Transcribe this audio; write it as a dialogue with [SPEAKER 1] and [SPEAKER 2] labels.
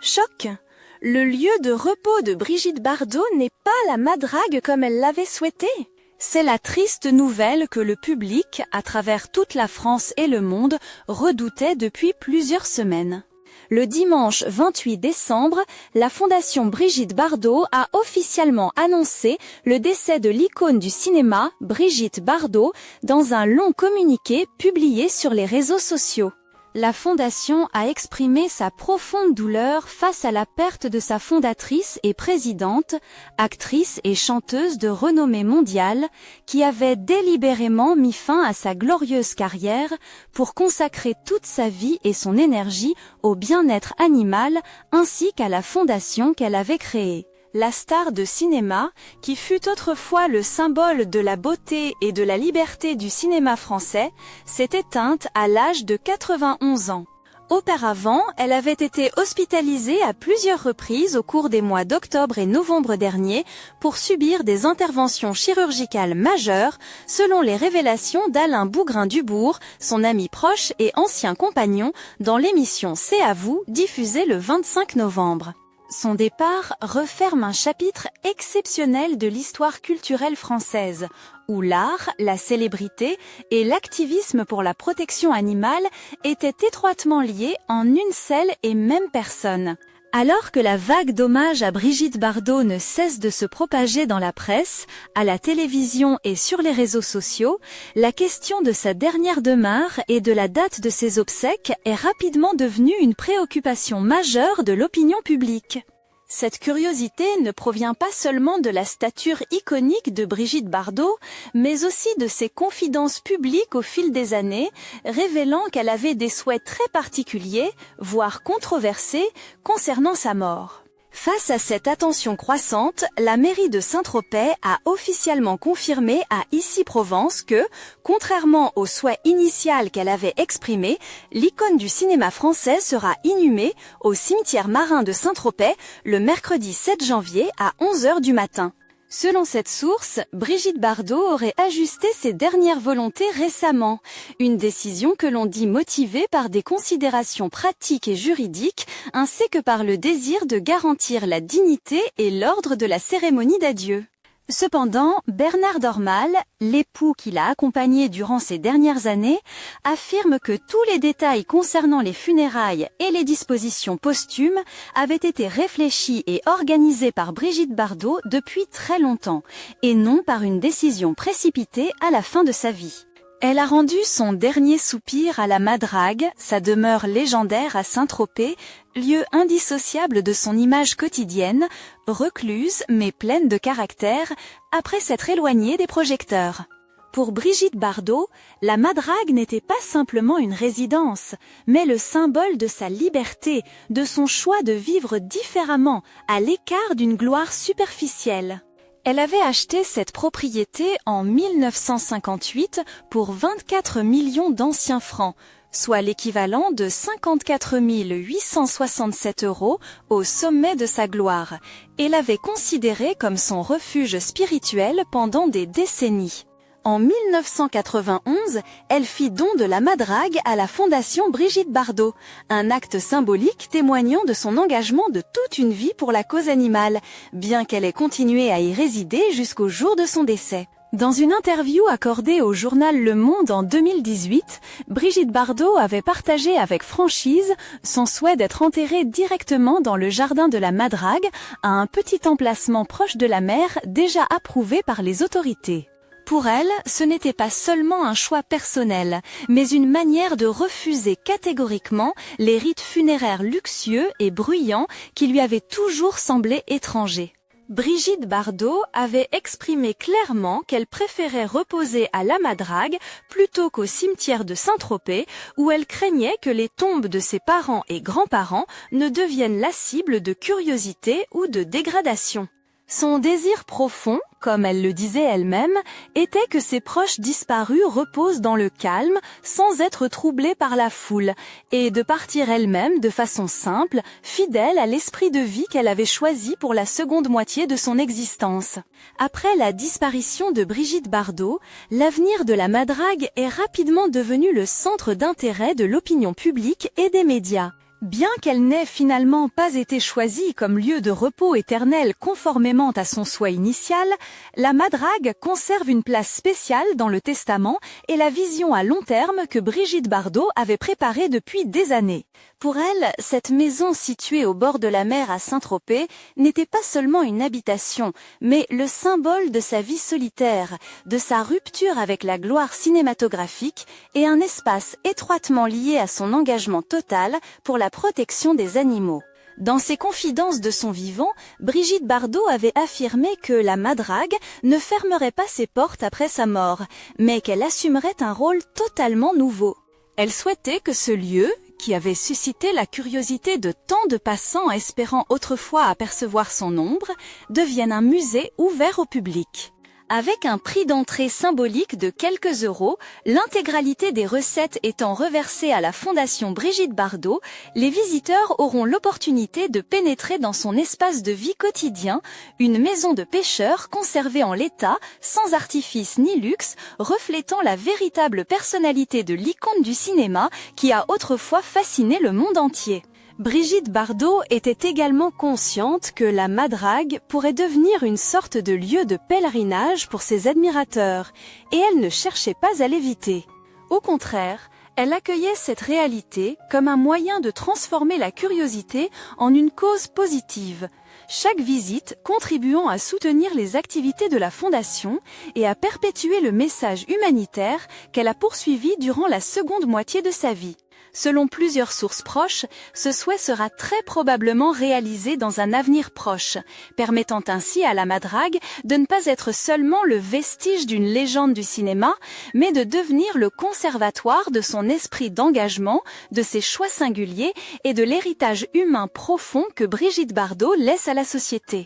[SPEAKER 1] Choc! Le lieu de repos de Brigitte Bardot n'est pas la Madrague comme elle l'avait souhaité. C'est la triste nouvelle que le public, à travers toute la France et le monde, redoutait depuis plusieurs semaines. Le dimanche 28 décembre, la Fondation Brigitte Bardot a officiellement annoncé le décès de l'icône du cinéma, Brigitte Bardot, dans un long communiqué publié sur les réseaux sociaux. La Fondation a exprimé sa profonde douleur face à la perte de sa fondatrice et présidente, actrice et chanteuse de renommée mondiale, qui avait délibérément mis fin à sa glorieuse carrière pour consacrer toute sa vie et son énergie au bien-être animal ainsi qu'à la fondation qu'elle avait créée. La star de cinéma, qui fut autrefois le symbole de la beauté et de la liberté du cinéma français, s'est éteinte à l'âge de 91 ans. Auparavant, elle avait été hospitalisée à plusieurs reprises au cours des mois d'octobre et novembre dernier pour subir des interventions chirurgicales majeures, selon les révélations d'Alain Bougrain-Dubourg, son ami proche et ancien compagnon, dans l'émission C'est à vous, diffusée le 25 novembre. Son départ referme un chapitre exceptionnel de l'histoire culturelle française, où l'art, la célébrité et l'activisme pour la protection animale étaient étroitement liés en une seule et même personne. Alors que la vague d'hommage à Brigitte Bardot ne cesse de se propager dans la presse, à la télévision et sur les réseaux sociaux, la question de sa dernière demeure et de la date de ses obsèques est rapidement devenue une préoccupation majeure de l'opinion publique. Cette curiosité ne provient pas seulement de la stature iconique de Brigitte Bardot, mais aussi de ses confidences publiques au fil des années, révélant qu'elle avait des souhaits très particuliers, voire controversés, concernant sa mort. Face à cette attention croissante, la mairie de Saint-Tropez a officiellement confirmé à Issy-Provence que, contrairement au souhait initial qu'elle avait exprimé, l'icône du cinéma français sera inhumée au cimetière marin de Saint-Tropez le mercredi 7 janvier à 11h du matin. Selon cette source, Brigitte Bardot aurait ajusté ses dernières volontés récemment, une décision que l'on dit motivée par des considérations pratiques et juridiques, ainsi que par le désir de garantir la dignité et l'ordre de la cérémonie d'adieu. Cependant, Bernard Dormal, l'époux qui l'a accompagné durant ces dernières années, affirme que tous les détails concernant les funérailles et les dispositions posthumes avaient été réfléchis et organisés par Brigitte Bardot depuis très longtemps, et non par une décision précipitée à la fin de sa vie. Elle a rendu son dernier soupir à la Madrague, sa demeure légendaire à Saint-Tropez, lieu indissociable de son image quotidienne, recluse mais pleine de caractère, après s'être éloignée des projecteurs. Pour Brigitte Bardot, la Madrague n'était pas simplement une résidence, mais le symbole de sa liberté, de son choix de vivre différemment, à l'écart d'une gloire superficielle. Elle avait acheté cette propriété en 1958 pour 24 millions d'anciens francs, soit l'équivalent de 54 867 € au sommet de sa gloire, et l'avait considéré comme son refuge spirituel pendant des décennies. En 1991, elle fit don de la Madrague à la Fondation Brigitte Bardot, un acte symbolique témoignant de son engagement de toute une vie pour la cause animale, bien qu'elle ait continué à y résider jusqu'au jour de son décès. Dans une interview accordée au journal Le Monde en 2018, Brigitte Bardot avait partagé avec franchise son souhait d'être enterrée directement dans le jardin de la Madrague, à un petit emplacement proche de la mer déjà approuvé par les autorités. Pour elle, ce n'était pas seulement un choix personnel, mais une manière de refuser catégoriquement les rites funéraires luxueux et bruyants qui lui avaient toujours semblé étrangers. Brigitte Bardot avait exprimé clairement qu'elle préférait reposer à la Madrague plutôt qu'au cimetière de Saint-Tropez, où elle craignait que les tombes de ses parents et grands-parents ne deviennent la cible de curiosité ou de dégradation. Son désir profond, comme elle le disait elle-même, était que ses proches disparus reposent dans le calme sans être troublés par la foule, et de partir elle-même de façon simple, fidèle à l'esprit de vie qu'elle avait choisi pour la seconde moitié de son existence. Après la disparition de Brigitte Bardot, l'avenir de la Madrague est rapidement devenu le centre d'intérêt de l'opinion publique et des médias. Bien qu'elle n'ait finalement pas été choisie comme lieu de repos éternel conformément à son souhait initial, la Madrague conserve une place spéciale dans le testament et la vision à long terme que Brigitte Bardot avait préparée depuis des années. Pour elle, cette maison située au bord de la mer à Saint-Tropez n'était pas seulement une habitation, mais le symbole de sa vie solitaire, de sa rupture avec la gloire cinématographique et un espace étroitement lié à son engagement total pour la protection des animaux. Dans ses confidences de son vivant, Brigitte Bardot avait affirmé que la Madrague ne fermerait pas ses portes après sa mort, mais qu'elle assumerait un rôle totalement nouveau. Elle souhaitait que ce lieu, qui avait suscité la curiosité de tant de passants espérant autrefois apercevoir son ombre, devienne un musée ouvert au public. Avec un prix d'entrée symbolique de quelques euros, l'intégralité des recettes étant reversée à la Fondation Brigitte Bardot, les visiteurs auront l'opportunité de pénétrer dans son espace de vie quotidien, une maison de pêcheur conservée en l'état, sans artifice ni luxe, reflétant la véritable personnalité de l'icône du cinéma qui a autrefois fasciné le monde entier. Brigitte Bardot était également consciente que la Madrague pourrait devenir une sorte de lieu de pèlerinage pour ses admirateurs, et elle ne cherchait pas à l'éviter. Au contraire, elle accueillait cette réalité comme un moyen de transformer la curiosité en une cause positive, chaque visite contribuant à soutenir les activités de la Fondation et à perpétuer le message humanitaire qu'elle a poursuivi durant la seconde moitié de sa vie. Selon plusieurs sources proches, ce souhait sera très probablement réalisé dans un avenir proche, permettant ainsi à la Madrague de ne pas être seulement le vestige d'une légende du cinéma, mais de devenir le conservatoire de son esprit d'engagement, de ses choix singuliers et de l'héritage humain profond que Brigitte Bardot laisse à la société.